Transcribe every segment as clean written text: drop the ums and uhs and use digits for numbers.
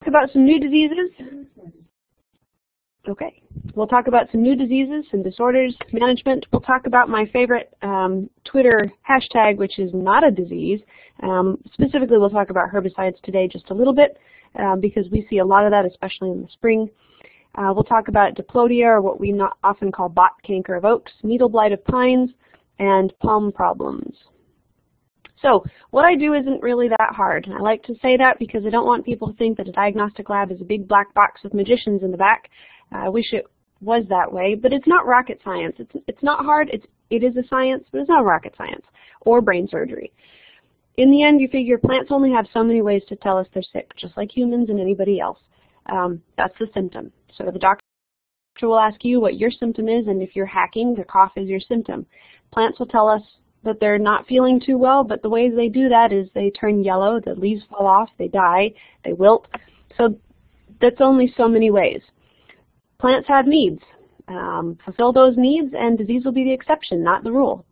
About some new diseases. Okay, we'll talk about some new diseases and disorders management. We'll talk about my favorite Twitter hashtag, which is not a disease. Specifically, we'll talk about herbicides today just a little bit because we see a lot of that, especially in the spring. We'll talk about diplodia, or what we not often call bot canker of oaks, needle blight of pines, and palm problems. So what I do isn't really that hard. I like to say that because I don't want people to think that a diagnostic lab is a big black box with magicians in the back. I wish it was that way, but it's not rocket science. It's not hard. It is a science, but it's not rocket science or brain surgery. In the end, you figure plants only have so many ways to tell us they're sick, just like humans and anybody else. That's the symptom. So the doctor will ask you what your symptom is, and if you're hacking, the cough is your symptom. Plants will tell us that they're not feeling too well, but the ways they do that is they turn yellow, the leaves fall off, they die, they wilt. So that's only so many ways. Plants have needs. Fulfill those needs and disease will be the exception, not the rule.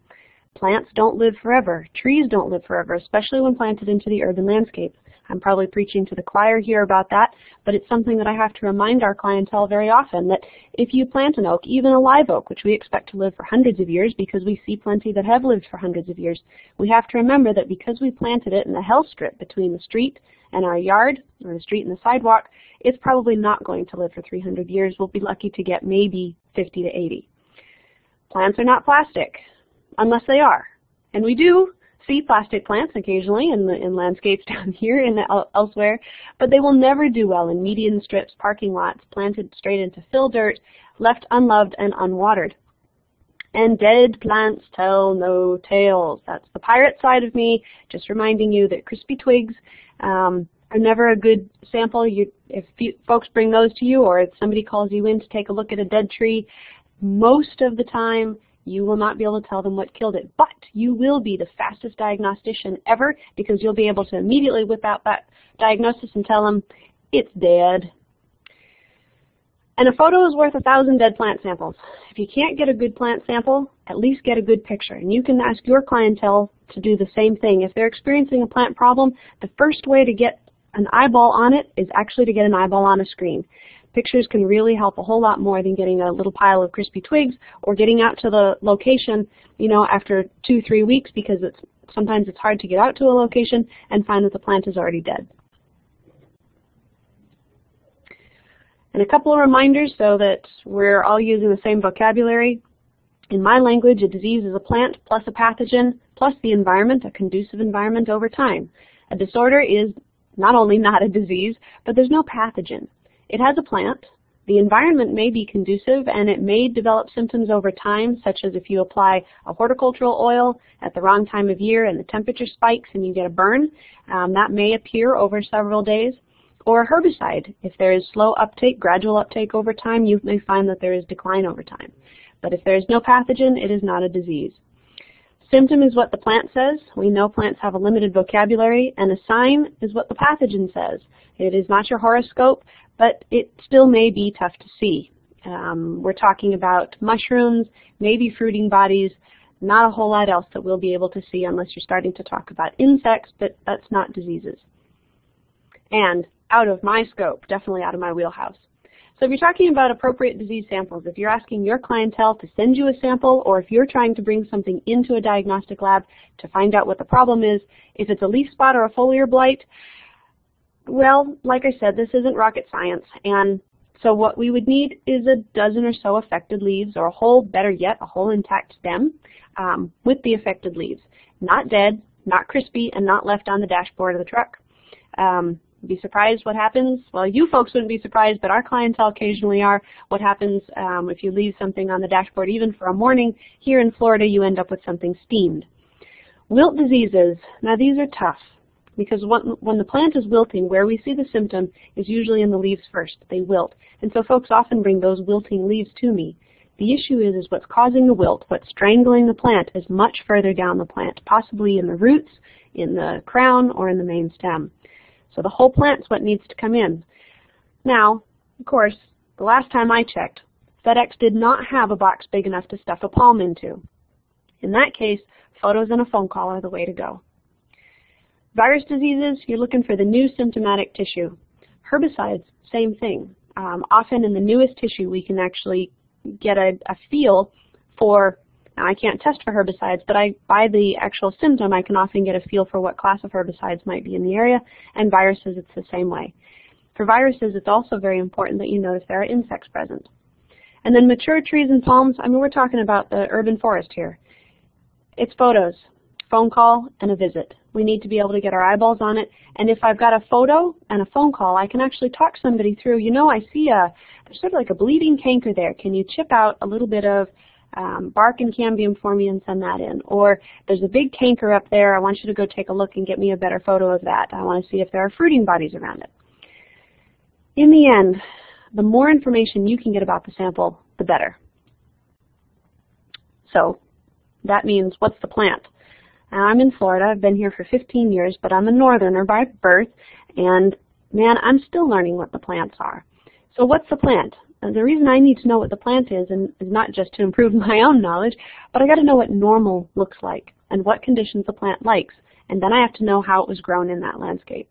Plants don't live forever. Trees don't live forever, especially when planted into the urban landscape. I'm probably preaching to the choir here about that, but it's something that I have to remind our clientele very often, that if you plant an oak, even a live oak, which we expect to live for hundreds of years because we see plenty that have lived for hundreds of years, we have to remember that because we planted it in the hell strip between the street and our yard, or the street and the sidewalk, it's probably not going to live for 300 years. We'll be lucky to get maybe 50 to 80. Plants are not plastic, unless they are. And we do see plastic plants occasionally in landscapes down here and elsewhere, but they will never do well in median strips, parking lots, planted straight into fill dirt, left unloved and unwatered. And dead plants tell no tales. That's the pirate side of me, just reminding you that crispy twigs are never a good sample. If folks bring those to you, or if somebody calls you in to take a look at a dead tree, most of the time you will not be able to tell them what killed it, but you will be the fastest diagnostician ever because you'll be able to immediately whip out that diagnosis and tell them it's dead. And a photo is worth 1,000 dead plant samples. If you can't get a good plant sample, at least get a good picture. And you can ask your clientele to do the same thing. If they're experiencing a plant problem, the first way to get an eyeball on it is actually to get an eyeball on a screen. Pictures can really help a whole lot more than getting a little pile of crispy twigs or getting out to the location, after 2-3 weeks, because sometimes it's hard to get out to a location and find that the plant is already dead. And a couple of reminders so that we're all using the same vocabulary. In my language, a disease is a plant plus a pathogen plus the environment, a conducive environment over time. A disorder is not only not a disease, but there's no pathogen. It has a plant. The environment may be conducive and it may develop symptoms over time, such as if you apply a horticultural oil at the wrong time of year and the temperature spikes and you get a burn. That may appear over several days. Or a herbicide. If there is slow uptake, gradual uptake over time, you may find that there is decline over time. But if there is no pathogen, it is not a disease. Symptom is what the plant says. We know plants have a limited vocabulary, and a sign is what the pathogen says. It is not your horoscope, but it still may be tough to see. We're talking about mushrooms, maybe fruiting bodies, not a whole lot else that we'll be able to see unless you're starting to talk about insects, but that's not diseases. And out of my scope, definitely out of my wheelhouse. So if you're talking about appropriate disease samples, if you're asking your clientele to send you a sample, or if you're trying to bring something into a diagnostic lab to find out what the problem is, if it's a leaf spot or a foliar blight, well, like I said, this isn't rocket science. And so what we would need is a dozen or so affected leaves, or a whole, better yet, a whole intact stem with the affected leaves. Not dead, not crispy, and not left on the dashboard of the truck. Be surprised what happens. Well, you folks wouldn't be surprised, but our clientele occasionally are. What happens if you leave something on the dashboard, even for a morning? Here in Florida, you end up with something steamed. Wilt diseases. Now, these are tough because when the plant is wilting, where we see the symptom is usually in the leaves first. They wilt. And so folks often bring those wilting leaves to me. The issue is what's causing the wilt, what's strangling the plant is much further down the plant, possibly in the roots, in the crown, or in the main stem. So the whole plant's what needs to come in. Now, of course, the last time I checked, FedEx did not have a box big enough to stuff a palm into. In that case, photos and a phone call are the way to go. Virus diseases, you're looking for the new symptomatic tissue. Herbicides, same thing. Often in the newest tissue we can actually get a feel for, now I can't test for herbicides, but by the actual symptom I can often get a feel for what class of herbicides might be in the area, and viruses it's the same way. For viruses it's also very important that you know if there are insects present. And then mature trees and palms, I mean we're talking about the urban forest here. It's photos, phone call, and a visit. We need to be able to get our eyeballs on it, and if I've got a photo and a phone call, I can actually talk somebody through, you know, I see there's sort of like a bleeding canker there. Can you chip out a little bit of bark and cambium for me and send that in? Or there's a big canker up there. I want you to go take a look and get me a better photo of that. I want to see if there are fruiting bodies around it. In the end, the more information you can get about the sample, the better. So that means, what's the plant? Now, I'm in Florida. I've been here for 15 years, but I'm a northerner by birth, and man, I'm still learning what the plants are. So what's the plant? And the reason I need to know what the plant is not just to improve my own knowledge, but I got to know what normal looks like and what conditions the plant likes, and then I have to know how it was grown in that landscape.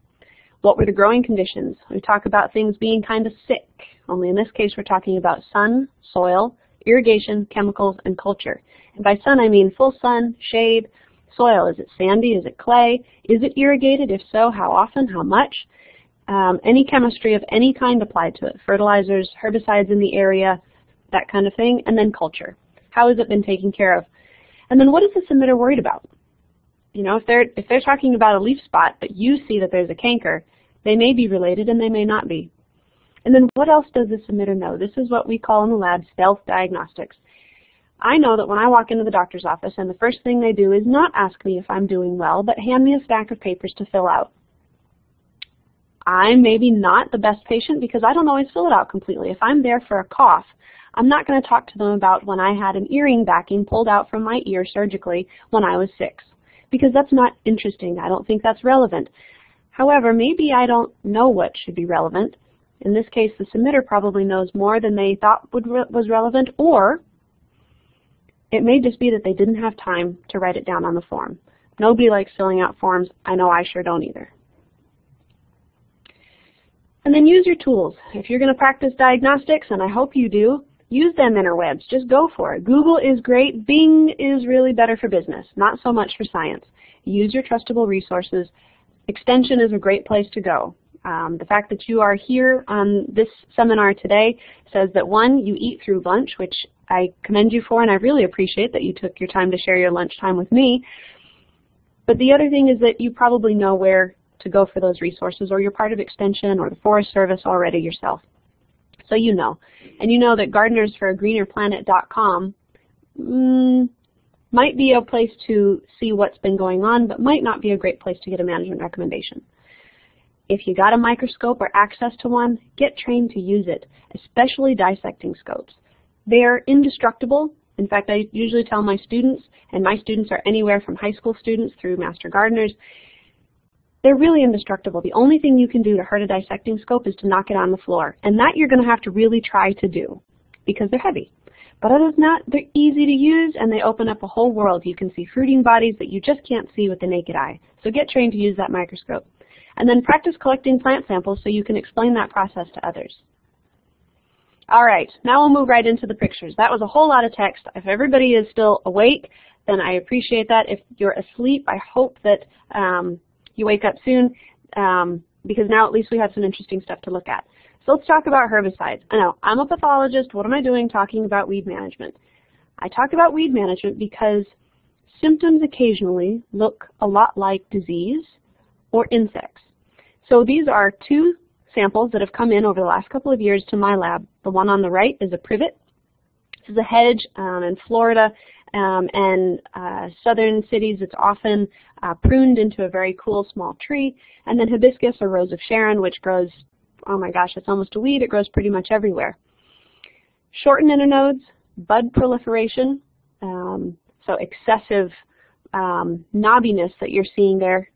What were the growing conditions? We talk about things being kind of sick, only in this case we're talking about sun, soil, irrigation, chemicals, and culture. And by sun I mean full sun, shade. Soil, is it sandy? Is it clay? Is it irrigated? If so, how often? How much? Any chemistry of any kind applied to it. Fertilizers, herbicides in the area, that kind of thing. And then culture. How has it been taken care of? And then what is the submitter worried about? You know, if they're talking about a leaf spot, but you see that there's a canker, they may be related and they may not be. And then what else does the submitter know? This is what we call in the lab stealth diagnostics. I know that when I walk into the doctor's office and the first thing they do is not ask me if I'm doing well, but hand me a stack of papers to fill out. I'm maybe not the best patient because I don't always fill it out completely. If I'm there for a cough, I'm not going to talk to them about when I had an earring backing pulled out from my ear surgically when I was 6, because that's not interesting. I don't think that's relevant. However, maybe I don't know what should be relevant. In this case, the submitter probably knows more than they thought was relevant, or it may just be that they didn't have time to write it down on the form. Nobody likes filling out forms. I know I sure don't either. And then use your tools. If you're going to practice diagnostics, and I hope you do, use them interwebs. Just go for it. Google is great. Bing is really better for business, not so much for science. Use your trustable resources. Extension is a great place to go. The fact that you are here on this seminar today says that, one, you eat through lunch, which I commend you for, and I really appreciate that you took your time to share your lunchtime with me. But the other thing is that you probably know where to go for those resources, or you're part of Extension or the Forest Service already yourself. So you know. And you know that gardenersforagreenerplanet.com might be a place to see what's been going on, but might not be a great place to get a management recommendation. If you got a microscope or access to one, get trained to use it, especially dissecting scopes. They're indestructible. In fact, I usually tell my students, and my students are anywhere from high school students through master gardeners, they're really indestructible. The only thing you can do to hurt a dissecting scope is to knock it on the floor, and that you're going to have to really try to do because they're heavy. But other than that, they're easy to use, and they open up a whole world. You can see fruiting bodies that you just can't see with the naked eye. So get trained to use that microscope. And then practice collecting plant samples so you can explain that process to others. All right, now we'll move right into the pictures. That was a whole lot of text. If everybody is still awake, then I appreciate that. If you're asleep, I hope that you wake up soon, because now at least we have some interesting stuff to look at. So let's talk about herbicides. I know, I'm a pathologist. What am I doing talking about weed management? I talk about weed management because symptoms occasionally look a lot like disease or insects. So these are two samples that have come in over the last couple of years to my lab. The one on the right is a privet. This is a hedge in Florida and southern cities. It's often pruned into a very cool small tree. And then hibiscus or rose of Sharon, which grows, oh my gosh, it's almost a weed. It grows pretty much everywhere. Shortened internodes, bud proliferation, so excessive knobbiness that you're seeing there.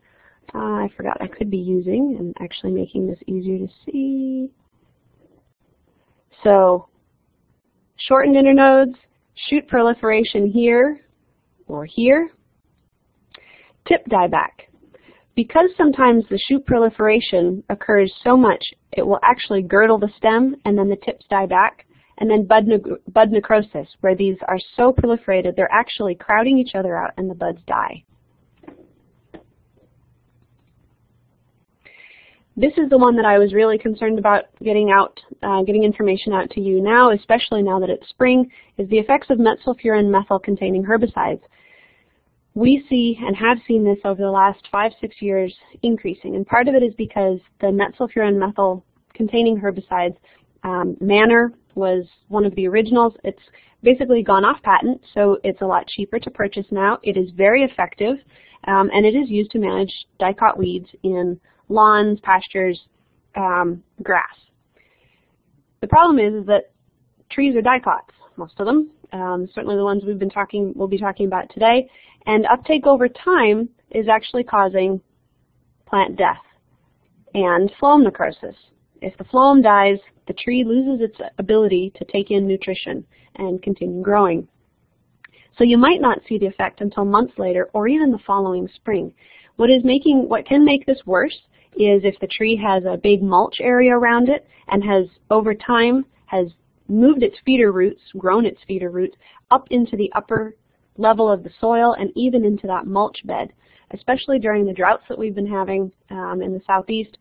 I forgot I could be using and actually making this easier to see. So shortened internodes, shoot proliferation here or here. Tip dieback. Because sometimes the shoot proliferation occurs so much, it will actually girdle the stem and then the tips die back, and then bud necrosis, where these are so proliferated they're actually crowding each other out and the buds die. This is the one that I was really concerned about getting information out to you now, especially now that it's spring, is the effects of metsulfuron methyl-containing herbicides. We see and have seen this over the last 5-6 years increasing, and part of it is because the metsulfuron methyl-containing herbicides, Manor was one of the originals. It's basically gone off patent, so it's a lot cheaper to purchase now. It is very effective, and it is used to manage dicot weeds in lawns, pastures, grass. The problem is that trees are dicots, most of them, certainly the ones we'll be talking about today, and uptake over time is actually causing plant death and phloem necrosis. If the phloem dies, the tree loses its ability to take in nutrition and continue growing. So you might not see the effect until months later or even the following spring. What can make this worse is if the tree has a big mulch area around it and has, over time, has moved its feeder roots, grown its feeder roots up into the upper level of the soil and even into that mulch bed, especially during the droughts that we've been having in the southeast.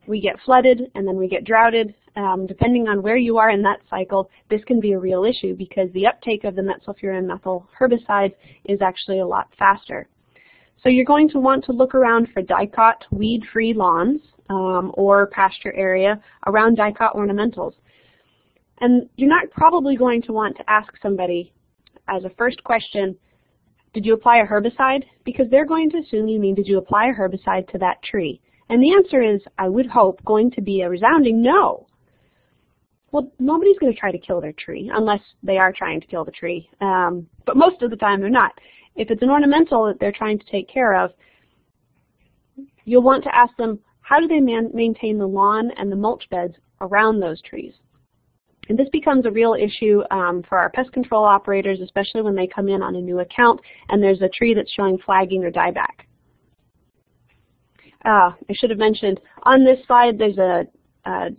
We get flooded and then we get droughted. Depending on where you are in that cycle, this can be a real issue because the uptake of the metsulfuron methyl herbicide is actually a lot faster. So you're going to want to look around for dicot weed-free lawns or pasture area around dicot ornamentals. And you're not probably going to want to ask somebody as a first question, did you apply a herbicide? Because they're going to assume you mean, did you apply a herbicide to that tree? And the answer is, I would hope, going to be a resounding no. Well, nobody's going to try to kill their tree unless they are trying to kill the tree. But most of the time they're not. If it's an ornamental that they're trying to take care of, you'll want to ask them, how do they maintain the lawn and the mulch beds around those trees? And this becomes a real issue for our pest control operators, especially when they come in on a new account and there's a tree that's showing flagging or dieback. I should have mentioned, on this slide there's a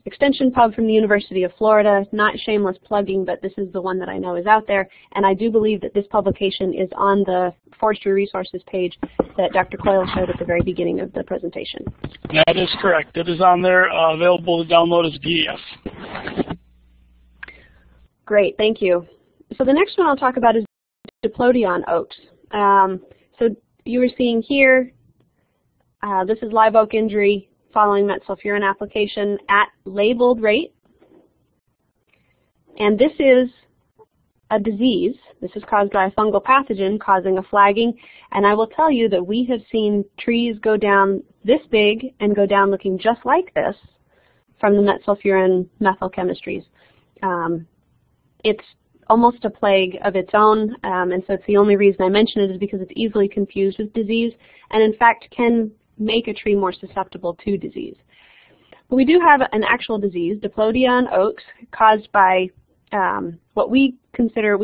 extension pub from the University of Florida. Not shameless plugging, but this is the one that I know is out there, and I do believe that this publication is on the Forestry Resources page that Dr. Coyle showed at the very beginning of the presentation. That is correct. It is on there, available to download as PDF. Great, thank you. So the next one I'll talk about is diplodia on oaks. So you were seeing here, this is live oak injury following metsulfuron application at labeled rate. And this is a disease. This is caused by a fungal pathogen causing a flagging. And I will tell you that we have seen trees go down this big and go down looking just like this from the metsulfuron methyl chemistries. It's almost a plague of its own, and so it's the only reason I mention it is because it's easily confused with disease and in fact can make a tree more susceptible to disease. But we do have an actual disease, diplodia on oaks, caused by what we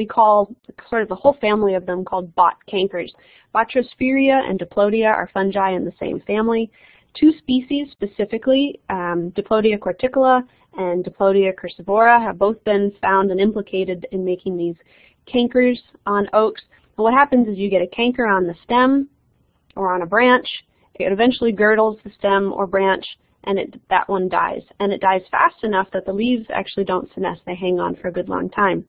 call sort of the whole family of them called bot cankers. Botrosphaeria and diplodia are fungi in the same family. Two species specifically, Diplodia corticula and Diplodia cursivora, have both been found and implicated in making these cankers on oaks. And what happens is you get a canker on the stem or on a branch. It eventually girdles the stem or branch, and that one dies. And it dies fast enough that the leaves actually don't senesce. They hang on for a good long time.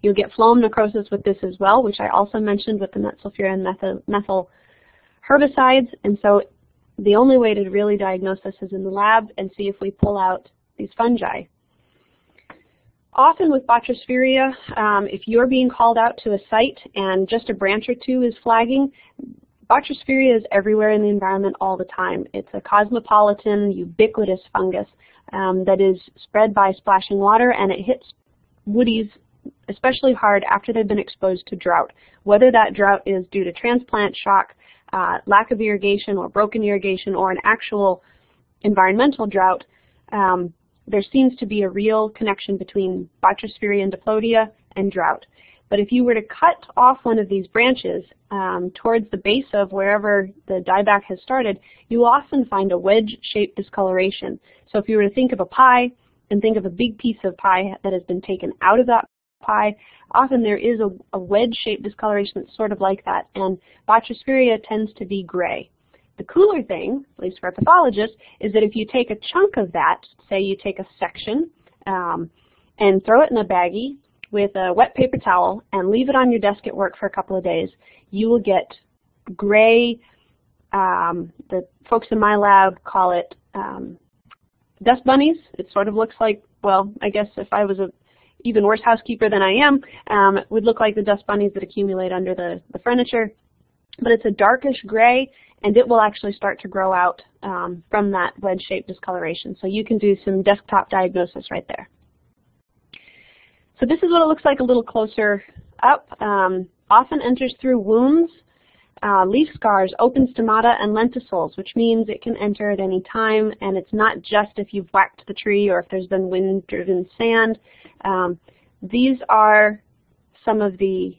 You'll get phloem necrosis with this as well, which I also mentioned with the metsulfuron methyl herbicides. And so the only way to really diagnose this is in the lab and see if we pull out these fungi. Often with Botrosphaeria, if you're being called out to a site and just a branch or two is flagging, Botrosphaeria is everywhere in the environment all the time. It's a cosmopolitan, ubiquitous fungus that is spread by splashing water, and it hits woodies especially hard after they've been exposed to drought. Whether that drought is due to transplant shock, lack of irrigation or broken irrigation, or an actual environmental drought, there seems to be a real connection between Botrosphaeria and diplodia and drought. But if you were to cut off one of these branches towards the base of wherever the dieback has started, you will often find a wedge-shaped discoloration. So if you were to think of a pie and think of a big piece of pie that has been taken out of that pie, often there is a wedge-shaped discoloration that's sort of like that, and Botrysphaeria tends to be gray. The cooler thing, at least for a pathologist, is that if you take a chunk of that, say you take a section and throw it in a baggie with a wet paper towel and leave it on your desk at work for a couple of days, you will get gray, the folks in my lab call it dust bunnies. It sort of looks like, well, I guess if I was a even worse housekeeper than I am, it would look like the dust bunnies that accumulate under the furniture. But it's a darkish gray, and it will actually start to grow out from that wedge-shaped discoloration. So you can do some desktop diagnosis right there. So this is what it looks like a little closer up. Often enters through wounds, leaf scars, open stomata, and lenticels, which means it can enter at any time, and it's not just if you've whacked the tree or if there's been wind-driven sand. These are some of the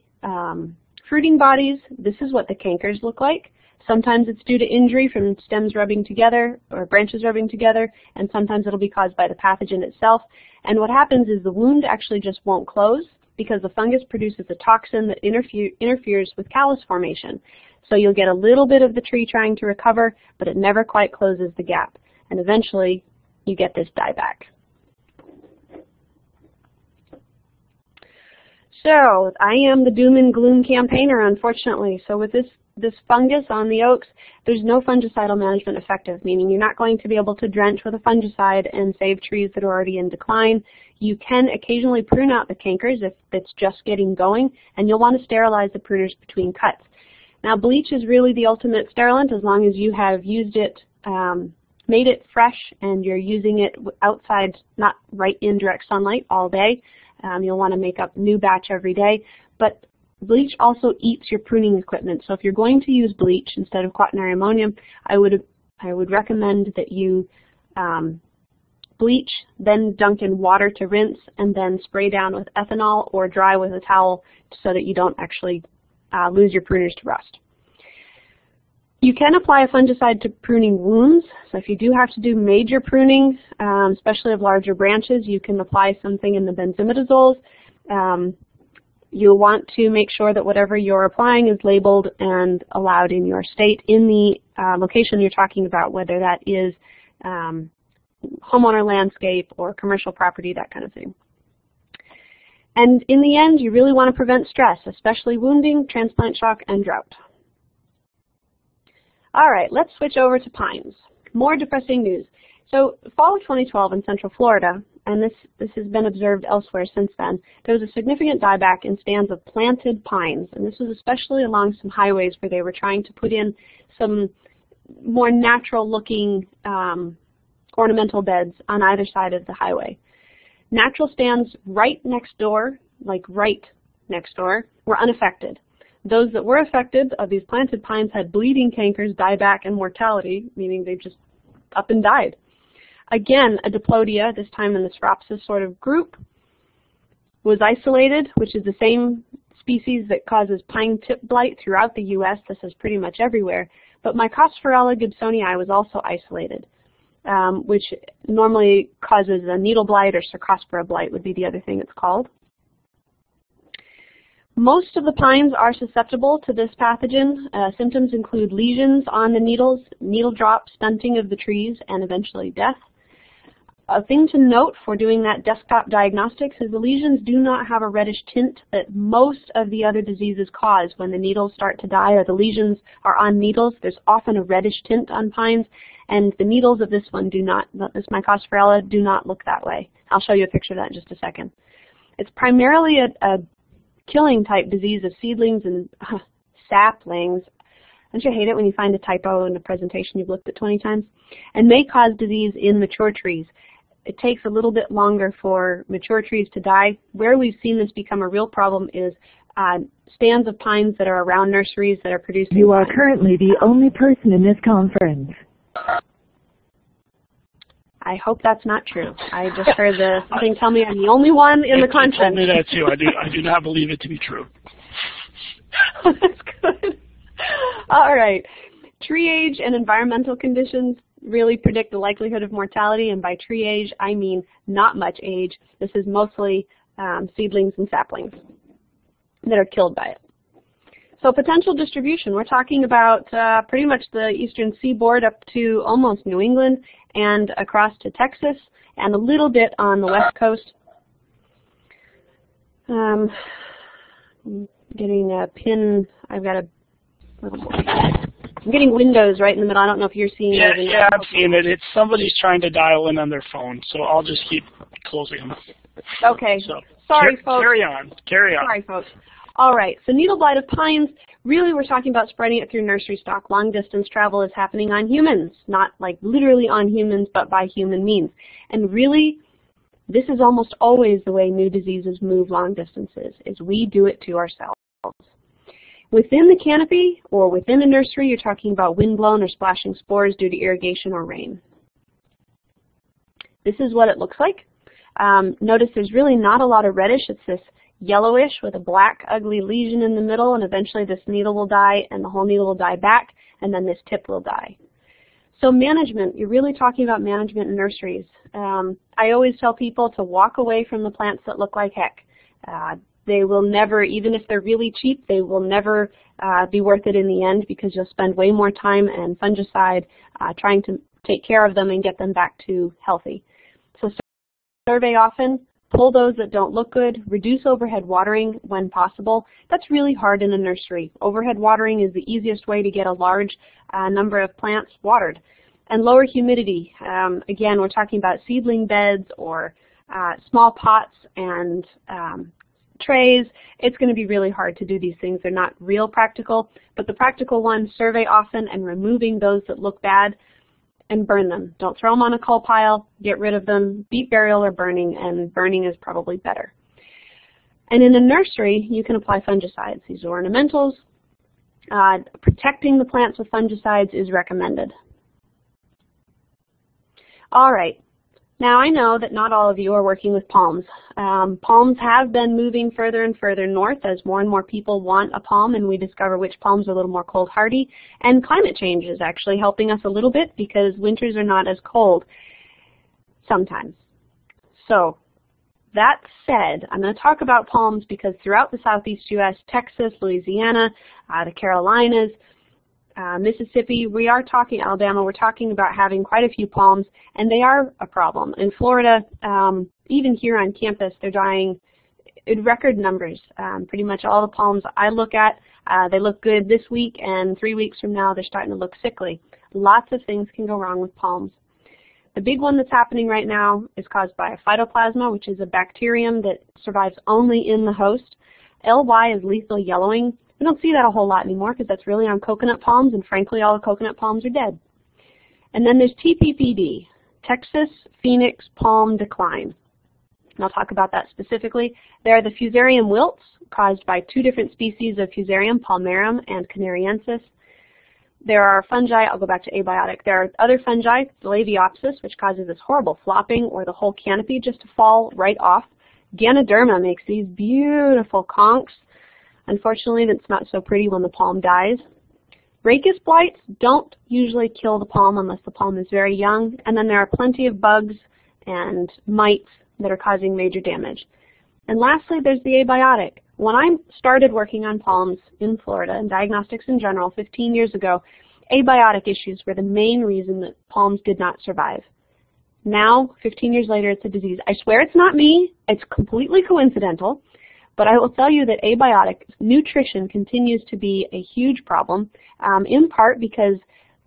fruiting bodies. This is what the cankers look like. Sometimes it's due to injury from stems rubbing together or branches rubbing together, and sometimes it'll be caused by the pathogen itself. And what happens is the wound actually just won't close because the fungus produces a toxin that interferes with callus formation. So you'll get a little bit of the tree trying to recover, but it never quite closes the gap. And eventually you get this dieback. So I am the doom and gloom campaigner, unfortunately. So with this fungus on the oaks, there's no fungicidal management effective, meaning you're not going to be able to drench with a fungicide and save trees that are already in decline. You can occasionally prune out the cankers if it's just getting going, and you'll want to sterilize the pruners between cuts. Now, bleach is really the ultimate sterilant as long as you have used it, made it fresh, and you're using it outside, not right in direct sunlight all day. You'll want to make up new batch every day. But bleach also eats your pruning equipment. So if you're going to use bleach instead of quaternary ammonium, I would recommend that you bleach, then dunk in water to rinse, and then spray down with ethanol or dry with a towel so that you don't actually lose your pruners to rust. You can apply a fungicide to pruning wounds. So if you do have to do major pruning, especially of larger branches, you can apply something in the benzimidazoles. You'll want to make sure that whatever you're applying is labeled and allowed in your state in the location you're talking about, whether that is homeowner landscape or commercial property, that kind of thing. And in the end, you really want to prevent stress, especially wounding, transplant shock, and drought. All right, let's switch over to pines. More depressing news. So fall of 2012 in Central Florida, and this has been observed elsewhere since then, there was a significant dieback in stands of planted pines, and this was especially along some highways where they were trying to put in some more natural-looking ornamental beds on either side of the highway. Natural stands right next door, were unaffected. Those that were affected of these planted pines had bleeding cankers, dieback, and mortality, meaning they just up and died. Again, a diplodia, this time in the Scropsis sort of group, was isolated, which is the same species that causes pine tip blight throughout the U.S. This is pretty much everywhere. But Mycosphaerella gibsonii was also isolated, which normally causes a needle blight, or Cercospora blight would be the other thing it's called. Most of the pines are susceptible to this pathogen. Symptoms include lesions on the needles, needle drop, stunting of the trees, and eventually death. A thing to note for doing that desktop diagnostics is the lesions do not have a reddish tint that most of the other diseases cause. When the needles start to die or the lesions are on needles, there's often a reddish tint on pines, and the needles of this one do not, this Mycosphaerella, do not look that way. I'll show you a picture of that in just a second. It's primarily a killing type disease of seedlings and saplings. Don't you hate it when you find a typo in a presentation you've looked at 20 times? And may cause disease in mature trees. It takes a little bit longer for mature trees to die. Where we've seen this become a real problem is stands of pines that are around nurseries that are producing. You are currently the only person in this conference. I hope that's not true. I just heard the thing tell me I'm the only one in the conference. It told me that too. I do not believe it to be true. That's good. All right. Tree age and environmental conditions really predict the likelihood of mortality, and by tree age, I mean not much age. This is mostly seedlings and saplings that are killed by it. So potential distribution, we're talking about pretty much the eastern seaboard up to almost New England and across to Texas and a little bit on the west coast. I'm getting a pin, I've got a, I'm getting windows right in the middle. I don't know if you're seeing it. those. Yeah, I'm seeing it. It's somebody's trying to dial in on their phone, so I'll just keep closing them. Okay. So, sorry, folks. Carry on. Sorry, folks. All right, so needle blight of pines, really we're talking about spreading it through nursery stock. Long distance travel is happening on humans, not like literally on humans, but by human means. And really, this is almost always the way new diseases move long distances, is we do it to ourselves. Within the canopy or within a nursery, you're talking about windblown or splashing spores due to irrigation or rain. This is what it looks like. Notice there's really not a lot of reddish. It's this yellowish with a black ugly lesion in the middle, and eventually this needle will die and the whole needle will die back, and then this tip will die. So management, you're really talking about management in nurseries. I always tell people to walk away from the plants that look like heck. They will never, even if they're really cheap, they will never be worth it in the end, because you'll spend way more time and fungicide trying to take care of them and get them back to healthy. So survey often, pull those that don't look good, reduce overhead watering when possible. That's really hard in a nursery. Overhead watering is the easiest way to get a large number of plants watered. And lower humidity. Again, we're talking about seedling beds or small pots and trays. It's going to be really hard to do these things. They're not real practical, but the practical ones, survey often and removing those that look bad and burn them. Don't throw them on a coal pile, get rid of them, beat burial or burning, and burning is probably better. And in a nursery, you can apply fungicides. These are ornamentals. Protecting the plants with fungicides is recommended. All right. Now I know that not all of you are working with palms. Palms have been moving further and further north as more and more people want a palm, and we discover which palms are a little more cold hardy. And climate change is actually helping us a little bit because winters are not as cold sometimes. So that said, I'm going to talk about palms because throughout the southeast U.S., Texas, Louisiana, the Carolinas, Mississippi, Alabama, we're talking about having quite a few palms, and they are a problem. In Florida, even here on campus, they're dying in record numbers. Pretty much all the palms I look at, they look good this week, and 3 weeks from now, they're starting to look sickly. Lots of things can go wrong with palms. The big one that's happening right now is caused by a phytoplasma, which is a bacterium that survives only in the host. LY is lethal yellowing. We don't see that a whole lot anymore because that's really on coconut palms, and frankly, all the coconut palms are dead. And then there's TPPD, Texas Phoenix Palm Decline. And I'll talk about that specifically. There are the fusarium wilts caused by two different species of fusarium, palmarum and canariensis. There are fungi, I'll go back to abiotic. There are other fungi, Laeviopsis, which causes this horrible flopping or the whole canopy just to fall right off. Ganoderma makes these beautiful conchs. Unfortunately, that's not so pretty when the palm dies. Rachis blights don't usually kill the palm unless the palm is very young. And then there are plenty of bugs and mites that are causing major damage. And lastly, there's the abiotic. When I started working on palms in Florida and diagnostics in general 15 years ago, abiotic issues were the main reason that palms did not survive. Now, 15 years later, it's a disease. I swear it's not me. It's completely coincidental. But I will tell you that abiotic nutrition continues to be a huge problem, in part because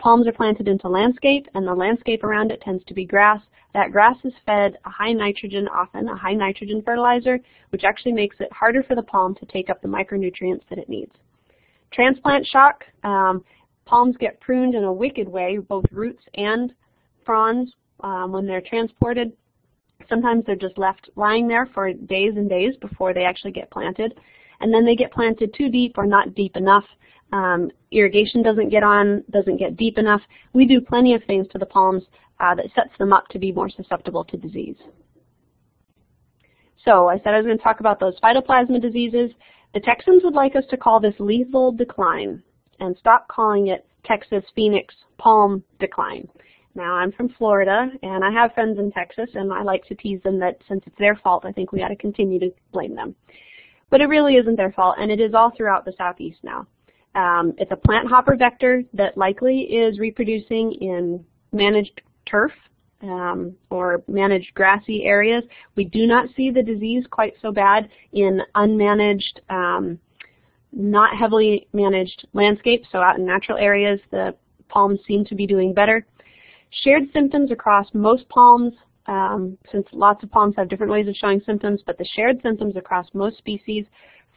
palms are planted into landscape, and the landscape around it tends to be grass. That grass is fed a high nitrogen, often a high nitrogen fertilizer, which actually makes it harder for the palm to take up the micronutrients that it needs. Transplant shock, palms get pruned in a wicked way, both roots and fronds when they're transported. Sometimes they're just left lying there for days and days before they actually get planted. And then they get planted too deep or not deep enough. Irrigation doesn't get deep enough. We do plenty of things to the palms that sets them up to be more susceptible to disease. So I said I was going to talk about those phytoplasma diseases. The Texans would like us to call this lethal decline and stop calling it Texas Phoenix palm decline. Now, I'm from Florida, and I have friends in Texas, and I like to tease them that since it's their fault, I think we ought to continue to blame them. But it really isn't their fault, and it is all throughout the southeast now. It's a plant hopper vector that likely is reproducing in managed turf or managed grassy areas. We do not see the disease quite so bad in unmanaged, not heavily managed landscapes. So out in natural areas, the palms seem to be doing better. Shared symptoms across most palms, since lots of palms have different ways of showing symptoms, but the shared symptoms across most species: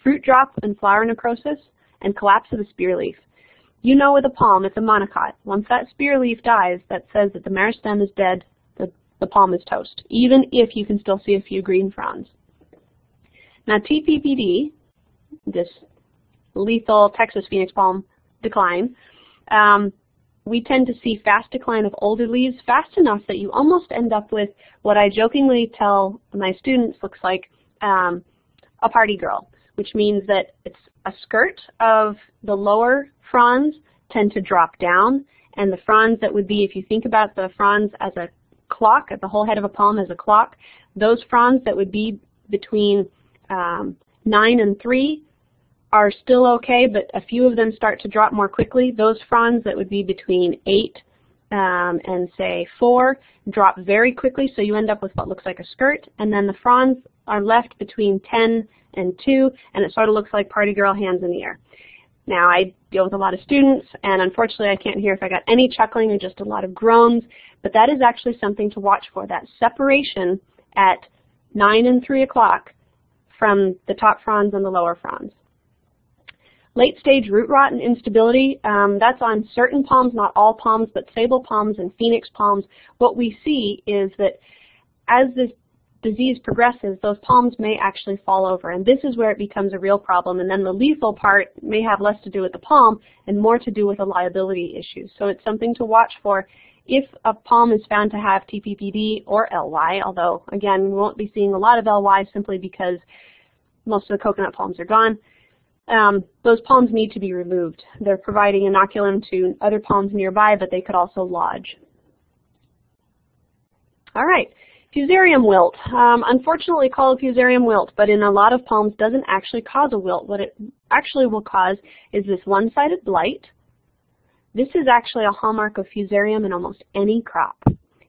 fruit drop and flower necrosis, and collapse of the spear leaf. You know with a palm, it's a monocot. Once that spear leaf dies, that says that the meristem is dead, the palm is toast, even if you can still see a few green fronds. Now TPPD, this lethal Texas Phoenix palm decline, we tend to see fast decline of older leaves, fast enough that you almost end up with what I jokingly tell my students looks like a party girl, which means that it's a skirt of the lower fronds tend to drop down, and the fronds that would be, if you think about the fronds as a clock, at the whole head of a palm as a clock, those fronds that would be between 9 and 3 are still okay, but a few of them start to drop more quickly. Those fronds that would be between 8 and say 4 drop very quickly, so you end up with what looks like a skirt, and then the fronds are left between 10 and 2, and it sort of looks like party girl hands in the air. Now, I deal with a lot of students, and unfortunately I can't hear if I got any chuckling or just a lot of groans, but that is actually something to watch for, that separation at 9 and 3 o'clock from the top fronds and the lower fronds. Late stage root rot and instability, that's on certain palms, not all palms, but sable palms and phoenix palms. What we see is that as this disease progresses, those palms may actually fall over, and this is where it becomes a real problem, and then the lethal part may have less to do with the palm and more to do with a liability issue. So it's something to watch for if a palm is found to have TPPD or LY, although again we won't be seeing a lot of LY simply because most of the coconut palms are gone. Those palms need to be removed. They're providing inoculum to other palms nearby, but they could also lodge. All right. Fusarium wilt. Unfortunately called fusarium wilt, but in a lot of palms doesn't actually cause a wilt. What it actually will cause is this one-sided blight. This is actually a hallmark of fusarium in almost any crop.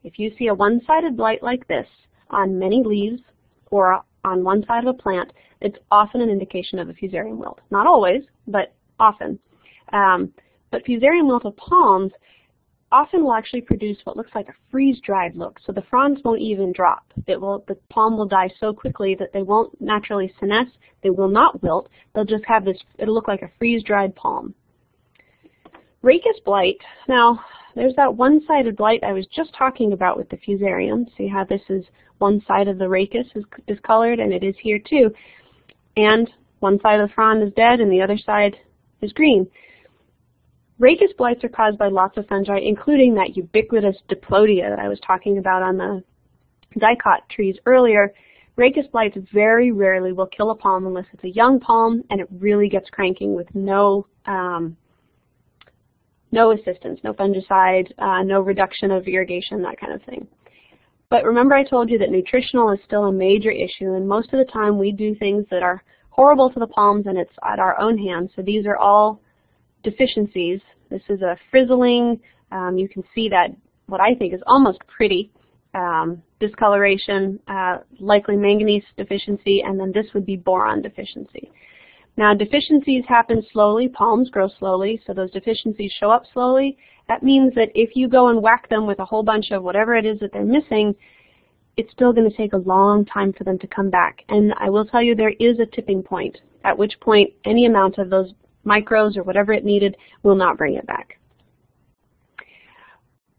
If you see a one-sided blight like this on many leaves or on one side of a plant, it's often an indication of a fusarium wilt. Not always, but often. But fusarium wilt of palms often will actually produce what looks like a freeze-dried look. So the fronds won't even drop. The palm will die so quickly that they won't naturally senesce. They will not wilt. They'll just have this, it'll look like a freeze-dried palm. Rachis blight. Now, there's that one-sided blight I was just talking about with the fusarium. See how this is one side of the rachis is colored, and it is here too. And one side of the frond is dead, and the other side is green. Rachis blights are caused by lots of fungi, including that ubiquitous diplodia that I was talking about on the dicot trees earlier. Rachis blights very rarely will kill a palm unless it's a young palm and it really gets cranking with no assistance, no fungicide, no reduction of irrigation, that kind of thing. But remember I told you that nutritional is still a major issue, and most of the time we do things that are horrible to the palms and it's at our own hands. So these are all deficiencies. This is a frizzling. You can see that what I think is almost pretty discoloration, likely manganese deficiency, and then this would be boron deficiency. Now deficiencies happen slowly. Palms grow slowly, so those deficiencies show up slowly. That means that if you go and whack them with a whole bunch of whatever it is that they're missing, it's still going to take a long time for them to come back. And I will tell you there is a tipping point, at which point any amount of those micros or whatever it needed will not bring it back.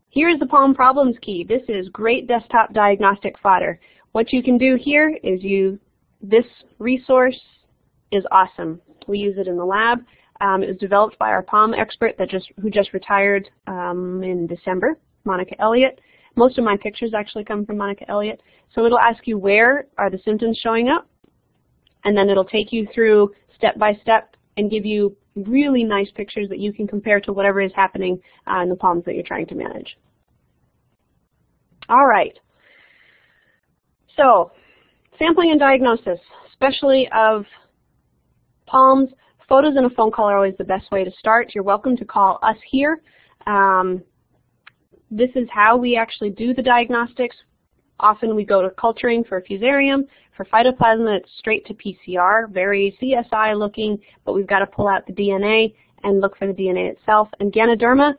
Here's the palm problems key. This is great desktop diagnostic fodder. What you can do here is this resource is awesome. We use it in the lab. It was developed by our palm expert who just retired in December, Monica Elliott. Most of my pictures actually come from Monica Elliott. So it'll ask you where are the symptoms showing up, and then it'll take you through step by step and give you really nice pictures that you can compare to whatever is happening in the palms that you're trying to manage. All right. So sampling and diagnosis, especially of palms. Photos and a phone call are always the best way to start. You're welcome to call us here. This is how we actually do the diagnostics. Often we go to culturing for fusarium. For phytoplasma, it's straight to PCR, very CSI looking, but we've got to pull out the DNA and look for the DNA itself. And Ganoderma,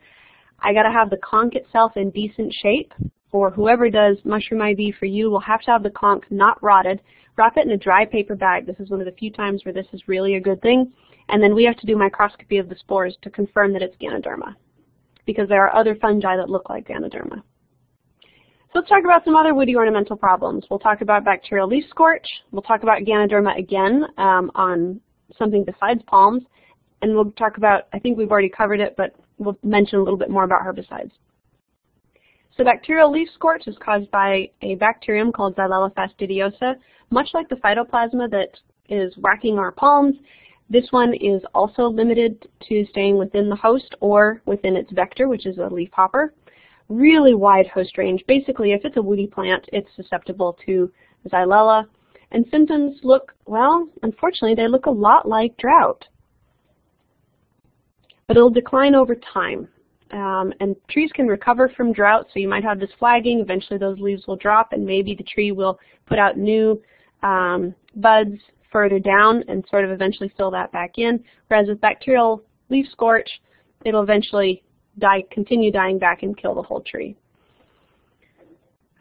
I got to have the conch itself in decent shape. For whoever does mushroom IV for you, we'll have to have the conch not rotted. Wrap it in a dry paper bag. This is one of the few times where this is really a good thing. And then we have to do microscopy of the spores to confirm that it's Ganoderma, because there are other fungi that look like Ganoderma. So let's talk about some other woody ornamental problems. We'll talk about bacterial leaf scorch. We'll talk about Ganoderma again on something besides palms. And we'll talk about, I think we've already covered it, but we'll mention a little bit more about herbicides. So bacterial leaf scorch is caused by a bacterium called Xylella fastidiosa. Much like the phytoplasma that is whacking our palms, this one is also limited to staying within the host or within its vector, which is a leaf hopper. Really wide host range. Basically, if it's a woody plant, it's susceptible to Xylella. And symptoms look, well, unfortunately, they look a lot like drought. But it'll decline over time. And trees can recover from drought, so you might have this flagging. Eventually those leaves will drop, and maybe the tree will put out new buds further down and sort of eventually fill that back in. Whereas with bacterial leaf scorch, it'll eventually continue dying back and kill the whole tree.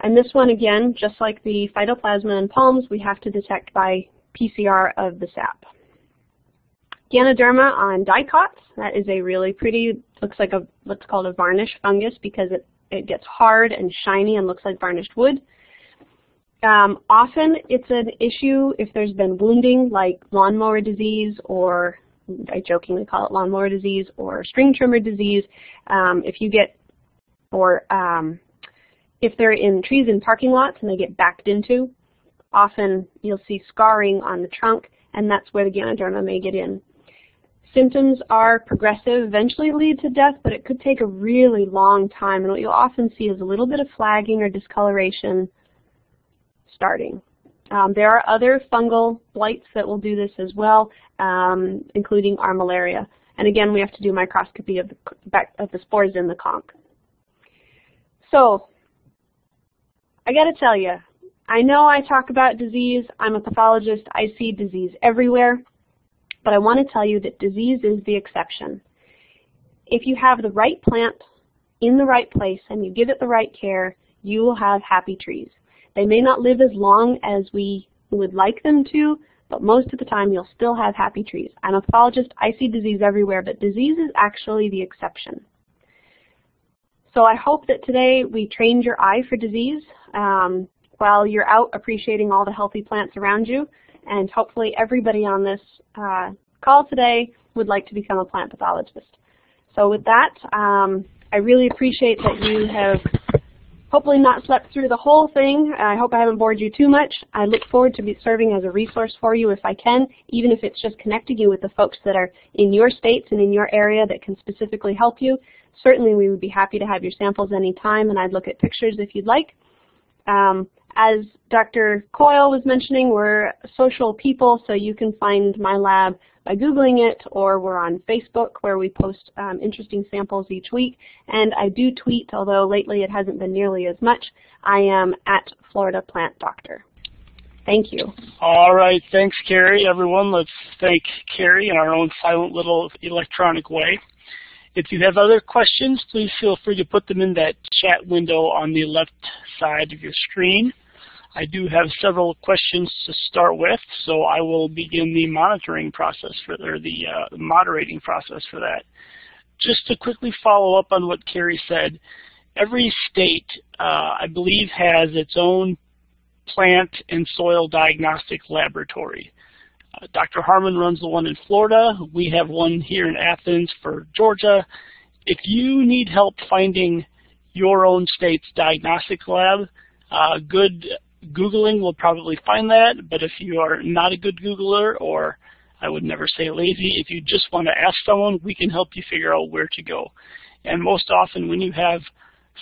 And this one, again, just like the phytoplasma and palms, we have to detect by PCR of the sap. Ganoderma on dicots, that is a really pretty, looks like a what's called a varnish fungus because it gets hard and shiny and looks like varnished wood. Often it's an issue if there's been wounding like lawnmower disease, or I jokingly call it lawnmower disease, or string trimmer disease. If you get, or if they're in trees in parking lots and they get backed into, often you'll see scarring on the trunk, and that's where the Ganoderma may get in. Symptoms are progressive, eventually lead to death, but it could take a really long time, and what you'll often see is a little bit of flagging or discoloration starting. There are other fungal blights that will do this as well, including armillaria. And again, we have to do microscopy of the spores in the conch. So, I got to tell you, I know I talk about disease. I'm a pathologist. I see disease everywhere. But I want to tell you that disease is the exception. If you have the right plant in the right place and you give it the right care, you will have happy trees. They may not live as long as we would like them to, but most of the time you'll still have happy trees. I'm a pathologist. I see disease everywhere, but disease is actually the exception. So I hope that today we trained your eye for disease while you're out appreciating all the healthy plants around you. And hopefully everybody on this call today would like to become a plant pathologist. So with that, I really appreciate that you have hopefully not slept through the whole thing. I hope I haven't bored you too much. I look forward to be serving as a resource for you if I can, even if it's just connecting you with the folks that are in your states and in your area that can specifically help you. Certainly we would be happy to have your samples anytime, and I'd look at pictures if you'd like. As Dr. Coyle was mentioning, we're social people, so you can find my lab by Googling it, or we're on Facebook where we post interesting samples each week. And I do tweet, although lately it hasn't been nearly as much. I am at Florida Plant Doctor. Thank you. All right. Thanks, Carrie. Everyone, let's thank Carrie in our own silent little electronic way. If you have other questions, please feel free to put them in that chat window on the left side of your screen. I do have several questions to start with, so I will begin the monitoring process or the moderating process for that. Just to quickly follow up on what Carrie said, every state, I believe, has its own plant and soil diagnostic laboratory. Dr. Harmon runs the one in Florida. We have one here in Athens for Georgia. If you need help finding your own state's diagnostic lab. Good Googling will probably find that, but if you are not a good Googler, or I would never say lazy, if you just want to ask someone, we can help you figure out where to go. And most often when you have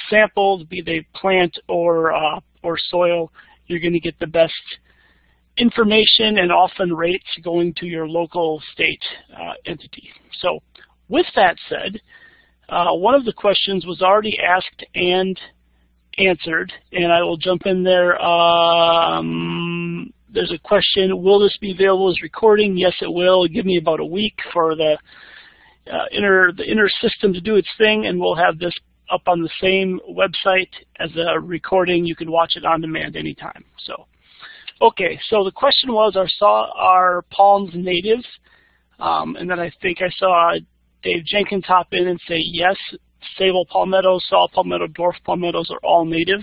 samples, be they plant or soil, you're going to get the best information and often rates going to your local state entity. So with that said, one of the questions was already asked and answered, and I will jump in there. There's a question, will this be available as recording? Yes, it will. Give me about a week for the inner system to do its thing, and we'll have this up on the same website as a recording. You can watch it on demand anytime. So, okay, so the question was, are palms native? And then I think I saw Dave Jenkins hop in and say yes, sable palmettos, saw palmetto, dwarf palmettos are all native.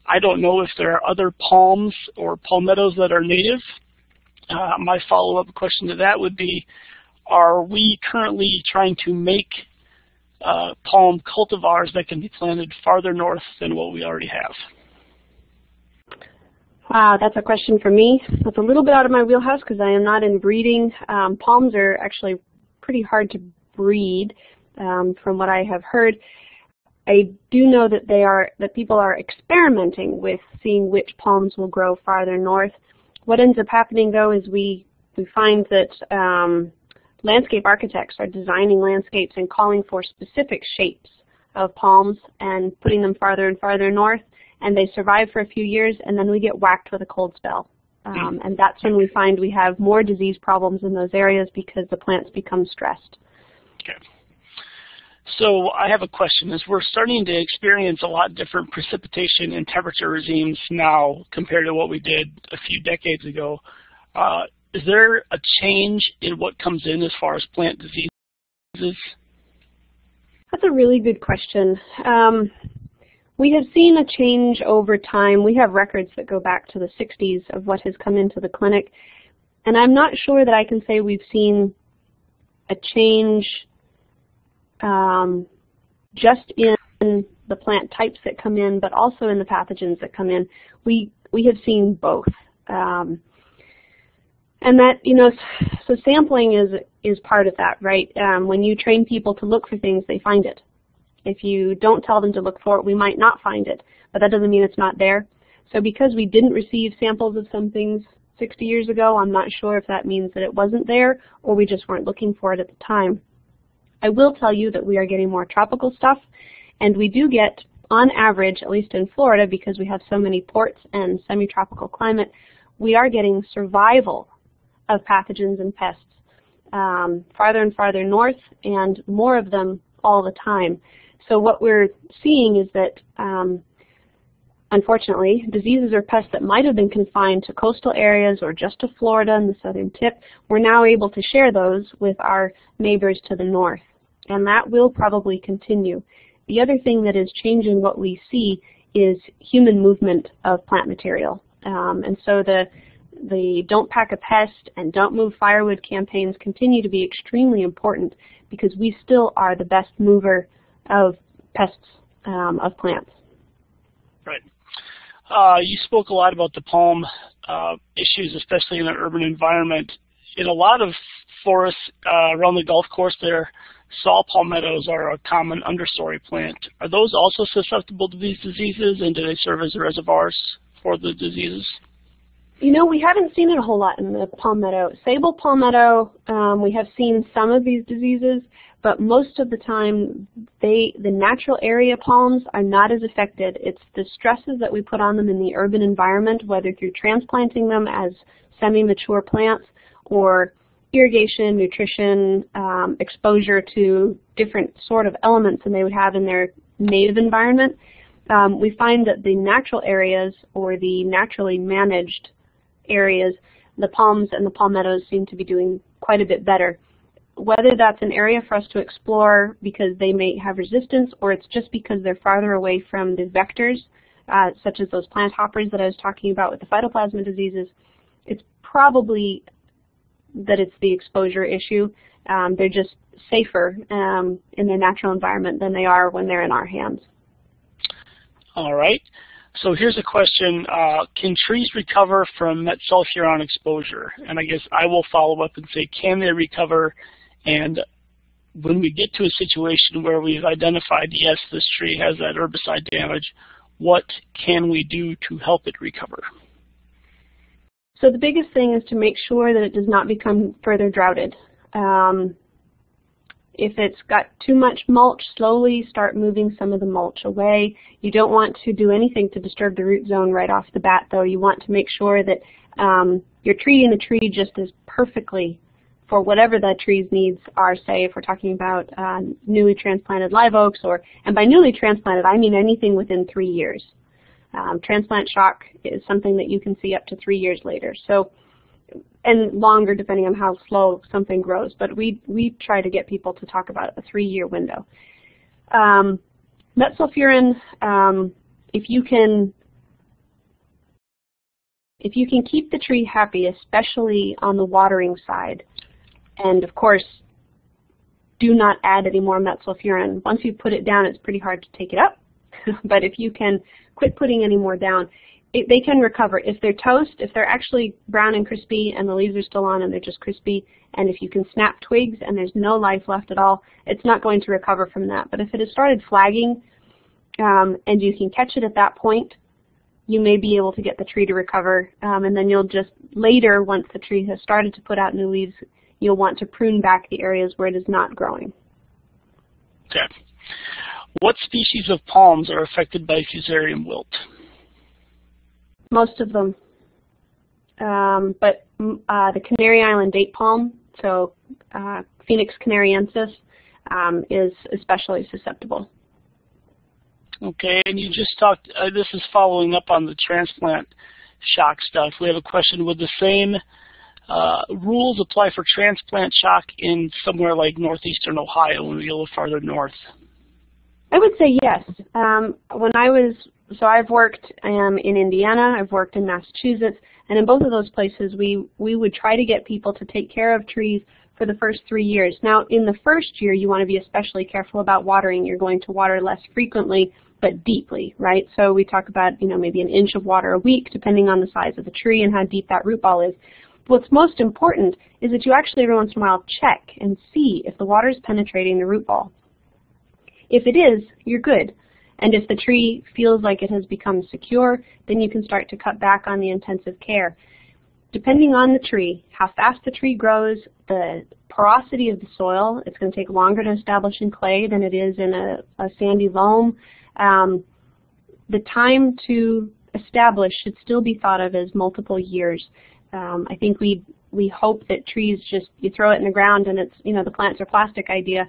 I don't know if there are other palms or palmettos that are native. My follow-up question to that would be, are we currently trying to make palm cultivars that can be planted farther north than what we already have? Wow, that's a question for me. That's a little bit out of my wheelhouse because I am not in breeding. Palms are actually pretty hard to breed, from what I have heard. I do know that people are experimenting with seeing which palms will grow farther north. What ends up happening though is we find that landscape architects are designing landscapes and calling for specific shapes of palms and putting them farther and farther north, and they survive for a few years, and then we get whacked with a cold spell. And that's when we find we have more disease problems in those areas because the plants become stressed. Okay. So I have a question. As we're starting to experience a lot different precipitation and temperature regimes now compared to what we did a few decades ago, is there a change in what comes in as far as plant diseases? That's a really good question. We have seen a change over time. We have records that go back to the 60s of what has come into the clinic, and I'm not sure that I can say we've seen a change just in the plant types that come in, but also in the pathogens that come in. We have seen both. And that, so sampling is part of that, right? When you train people to look for things, they find it. If you don't tell them to look for it, we might not find it, but that doesn't mean it's not there. So because we didn't receive samples of some things 60 years ago, I'm not sure if that means that it wasn't there or we just weren't looking for it at the time. I will tell you that we are getting more tropical stuff, and we do get, on average, at least in Florida, because we have so many ports and semi-tropical climate, we are getting survival of pathogens and pests farther and farther north, and more of them all the time. So what we're seeing is that, unfortunately, diseases or pests that might have been confined to coastal areas or just to Florida and the southern tip, we're now able to share those with our neighbors to the north. And that will probably continue. The other thing that is changing what we see is human movement of plant material. And so the don't pack a pest and don't move firewood campaigns continue to be extremely important because we still are the best mover of pests of plants. Right. You spoke a lot about the palm issues, especially in an urban environment. In a lot of forests around the golf course there, saw palmettos are a common understory plant. Are those also susceptible to these diseases, and do they serve as reservoirs for the diseases? We haven't seen it a whole lot in the palmetto. Sable palmetto, we have seen some of these diseases, but most of the time the natural area palms are not as affected. It's the stresses that we put on them in the urban environment, whether through transplanting them as semi-mature plants or irrigation, nutrition, exposure to different sort of elements than they would have in their native environment. We find that the natural areas or the naturally managed areas, the palms and the palmettos seem to be doing quite a bit better. Whether that's an area for us to explore because they may have resistance or it's just because they're farther away from the vectors, such as those plant hoppers that I was talking about with the phytoplasma diseases, it's probably that it's the exposure issue. They're just safer in their natural environment than they are when they're in our hands. All right. So here's a question. Can trees recover from metsulfuron exposure? And I guess I will follow up and say, can they recover? And when we get to a situation where we've identified, yes, this tree has that herbicide damage, what can we do to help it recover? So the biggest thing is to make sure that it does not become further droughted. If it's got too much mulch, slowly start moving some of the mulch away. You don't want to do anything to disturb the root zone right off the bat, though. You want to make sure that you're treating the tree just as perfectly for whatever the tree's needs are. Say, if we're talking about newly transplanted live oaks, and by newly transplanted, I mean anything within 3 years. Transplant shock is something that you can see up to 3 years later. So, and longer depending on how slow something grows. But we try to get people to talk about a 3-year window. Metsulfuron, if you can keep the tree happy, especially on the watering side, and of course, do not add any more metsulfuron. Once you put it down, it's pretty hard to take it up. But if you can quit putting any more down, they can recover. If they're toast, if they're actually brown and crispy and the leaves are still on and they're just crispy, and if you can snap twigs and there's no life left at all, it's not going to recover from that. But if it has started flagging and you can catch it at that point, you may be able to get the tree to recover. And then you'll just later, once the tree has started to put out new leaves, you'll want to prune back the areas where it is not growing. Okay. What species of palms are affected by fusarium wilt? Most of them. But the Canary Island date palm, so Phoenix canariensis, is especially susceptible. Okay, and you just talked, this is following up on the transplant shock stuff. We have a question, would the same rules apply for transplant shock in somewhere like northeastern Ohio when we go a little farther north? I would say yes. I've worked in Indiana, I've worked in Massachusetts, and in both of those places we would try to get people to take care of trees for the first 3 years. Now, in the first year, you want to be especially careful about watering. You're going to water less frequently, but deeply, right? So we talk about, maybe an inch of water a week, depending on the size of the tree and how deep that root ball is. What's most important is that you actually every once in a while check and see if the water is penetrating the root ball. If it is, you're good. And if the tree feels like it has become secure, then you can start to cut back on the intensive care. Depending on the tree, how fast the tree grows, the porosity of the soil, it's going to take longer to establish in clay than it is in a sandy loam. The time to establish should still be thought of as multiple years. I think we hope that trees you throw it in the ground and it's, the plants are plastic idea.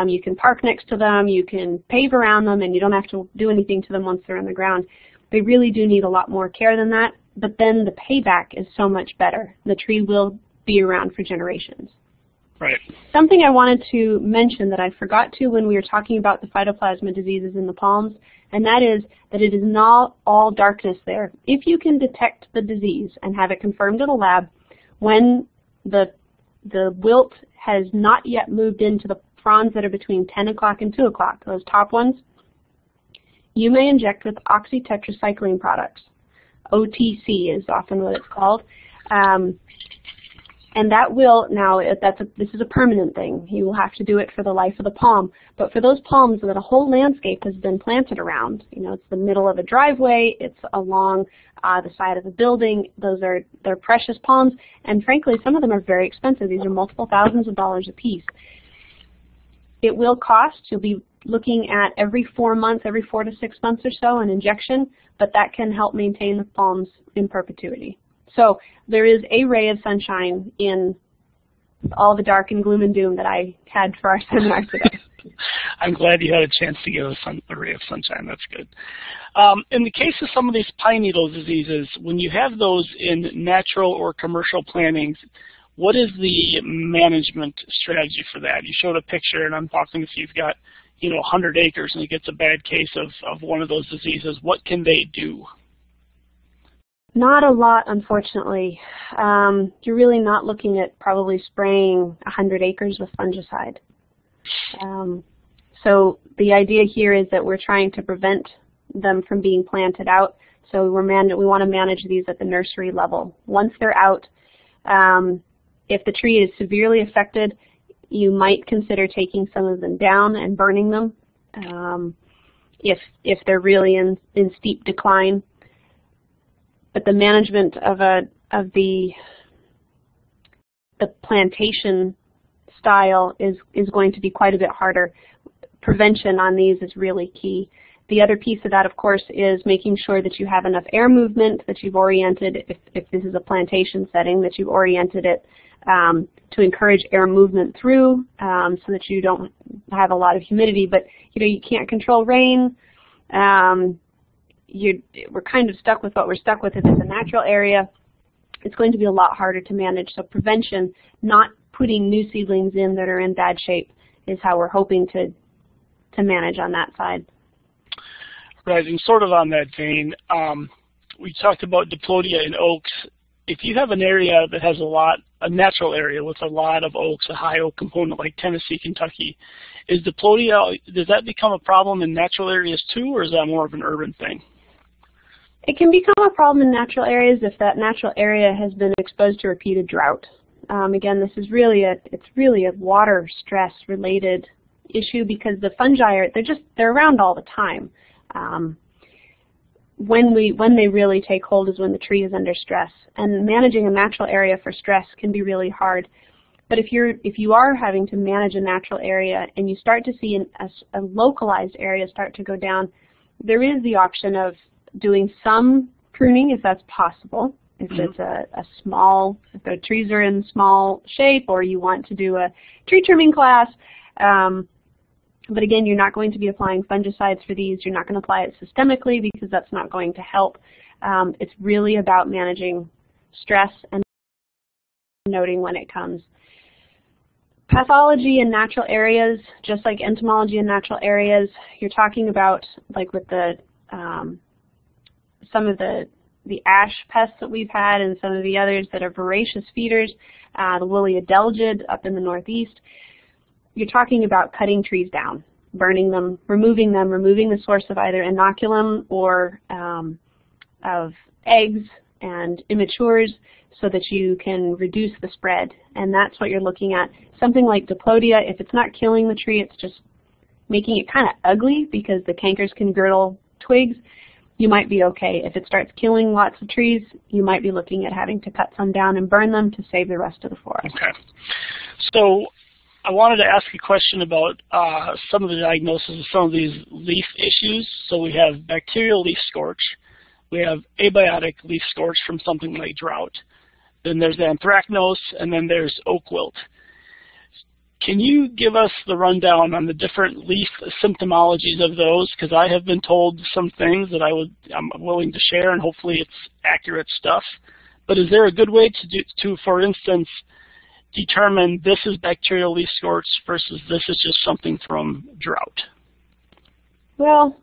You can park next to them, you can pave around them, and you don't have to do anything to them once they're in the ground. They really do need a lot more care than that, but then the payback is so much better. The tree will be around for generations. Right. Something I wanted to mention that I forgot to when we were talking about the phytoplasma diseases in the palms, and that is that it is not all darkness there. If you can detect the disease and have it confirmed in a lab, when the wilt has not yet moved into the fronds that are between 10 o'clock and 2 o'clock, those top ones, you may inject with oxytetracycline products. OTC is often what it's called. And that will, this is a permanent thing. You will have to do it for the life of the palm. But for those palms that a whole landscape has been planted around, it's the middle of a driveway, it's along the side of a building, they're precious palms, and frankly, some of them are very expensive. These are multiple thousands of dollars a piece. It will cost, you'll be looking at every 4 months, every 4 to 6 months or so, an injection, but that can help maintain the palms in perpetuity. So there is a ray of sunshine in all the dark and gloom and doom that I had for our seminar today. I'm glad you had a chance to give us a ray of sunshine. That's good. In the case of some of these pine needle diseases, when you have those in natural or commercial plantings, what is the management strategy for that? You showed a picture, and I'm talking if you've got 100 acres and it gets a bad case of one of those diseases, what can they do? Not a lot, unfortunately. You're really not looking at probably spraying 100 acres with fungicide. So the idea here is that we're trying to prevent them from being planted out. So we want to manage these at the nursery level. Once they're out, if the tree is severely affected, you might consider taking some of them down and burning them if they're really in steep decline. But the management of the plantation style is going to be quite a bit harder. Prevention on these is really key. The other piece of that, of course, is making sure that you have enough air movement, that you've oriented, if this is a plantation setting, that you've oriented it to encourage air movement through so that you don't have a lot of humidity. But, you can't control rain. We're kind of stuck with what we're stuck with. If it's a natural area, it's going to be a lot harder to manage. So prevention, not putting new seedlings in that are in bad shape, is how we're hoping to manage on that side. Right, and sort of on that vein, we talked about diplodia in oaks. If you have an area that has a natural area with a lot of oaks, a high oak component like Tennessee, Kentucky, is diplodia, does that become a problem in natural areas too, or is that more of an urban thing? It can become a problem in natural areas if that natural area has been exposed to repeated drought. Again, this is really a water stress related issue because the fungi they're around all the time. When they really take hold is when the tree is under stress, and managing a natural area for stress can be really hard. But if you are having to manage a natural area and you start to see a localized area start to go down, there is the option of doing some pruning if that's possible. If it's if the trees are in small shape, or you want to do a tree trimming class. But again, you're not going to be applying fungicides for these. You're not going to apply it systemically because that's not going to help. It's really about managing stress and noting when it comes. Pathology in natural areas, just like entomology in natural areas, you're talking about, like with the some of the ash pests that we've had and some of the others that are voracious feeders, the woolly adelgid up in the northeast. You're talking about cutting trees down, burning them, removing the source of either inoculum or of eggs and immatures so that you can reduce the spread. And that's what you're looking at. Something like diplodia, if it's not killing the tree, it's just making it kind of ugly because the cankers can girdle twigs, you might be okay. If it starts killing lots of trees, you might be looking at having to cut some down and burn them to save the rest of the forest. Okay. So I wanted to ask a question about some of the diagnoses of some of these leaf issues. So we have bacterial leaf scorch. We have abiotic leaf scorch from something like drought. Then there's anthracnose, and then there's oak wilt. Can you give us the rundown on the different leaf symptomologies of those? Because I have been told some things that I'm willing to share, and hopefully it's accurate stuff. But is there a good way to for instance, determine this is bacterial leaf scorch versus this is just something from drought? Well,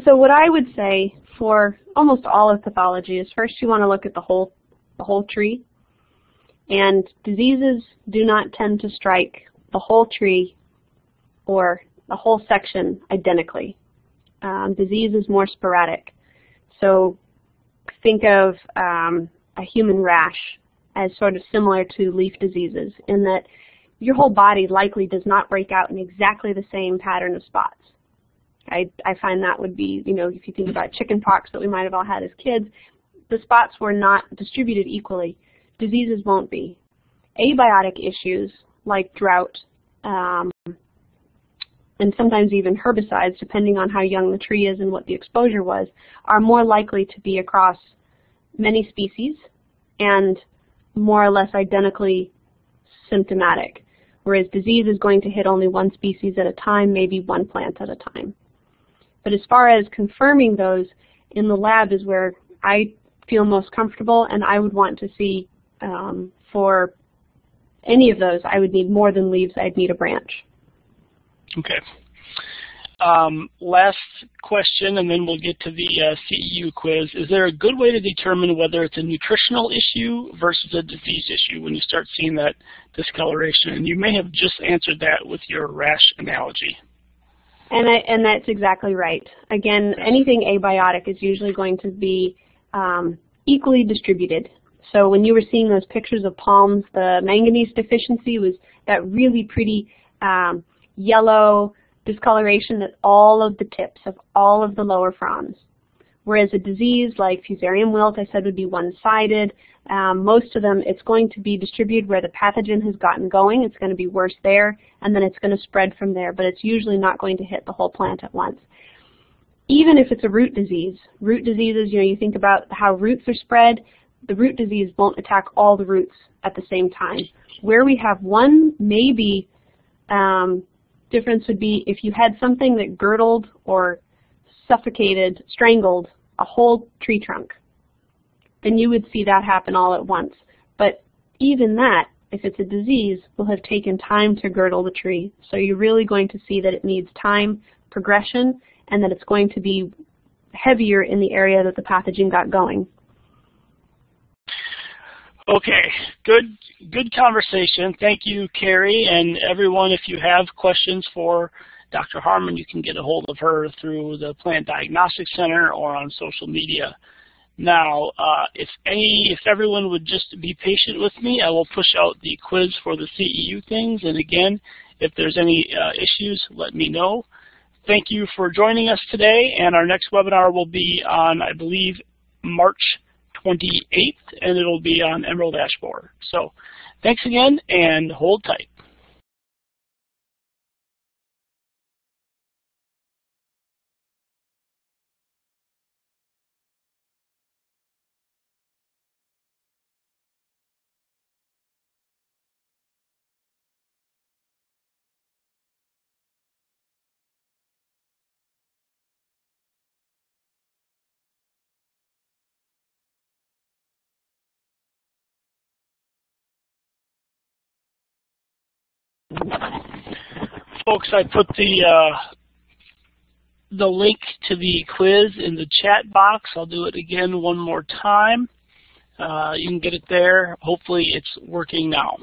so what I would say for almost all of pathology is first you want to look at the whole tree. And diseases do not tend to strike the whole tree or the whole section identically. Disease is more sporadic. So think of a human rash as sort of similar to leaf diseases in that your whole body likely does not break out in exactly the same pattern of spots. I find that would be, if you think about chicken pox that we might have all had as kids, the spots were not distributed equally. Diseases won't be. Abiotic issues like drought and sometimes even herbicides, depending on how young the tree is and what the exposure was, are more likely to be across many species and more or less identically symptomatic, whereas disease is going to hit only one species at a time, maybe one plant at a time. But as far as confirming those, in the lab is where I feel most comfortable, and I would want to see for any of those, I would need more than leaves, I'd need a branch. Okay. Last question, and then we'll get to the CEU quiz. Is there a good way to determine whether it's a nutritional issue versus a disease issue when you start seeing that discoloration? And you may have just answered that with your rash analogy. And that's exactly right. Again, anything abiotic is usually going to be equally distributed. So when you were seeing those pictures of palms, the manganese deficiency was that really pretty yellow discoloration at all of the tips of all of the lower fronds. Whereas a disease like fusarium wilt, I said, would be one-sided. Most of them, it's going to be distributed where the pathogen has gotten going. It's going to be worse there, and then it's going to spread from there, but it's usually not going to hit the whole plant at once. Even if it's a root disease, root diseases, you think about how roots are spread, the root disease won't attack all the roots at the same time. Where we have one maybe difference would be if you had something that girdled or suffocated, strangled a whole tree trunk, then you would see that happen all at once. But even that, if it's a disease, will have taken time to girdle the tree. So you're really going to see that it needs time, progression, and that it's going to be heavier in the area that the pathogen got going. Okay, good conversation. Thank you, Carrie, and everyone. If you have questions for Dr. Harmon, you can get a hold of her through the Plant Diagnostics Center or on social media. Now, if everyone would just be patient with me, I will push out the quiz for the CEU things. And again, if there's any issues, let me know. Thank you for joining us today, and our next webinar will be on, I believe, March 28th, and it'll be on Emerald Ash Borer. So thanks again, and hold tight. Folks, I put the link to the quiz in the chat box. I'll do it again one more time. You can get it there. Hopefully it's working now.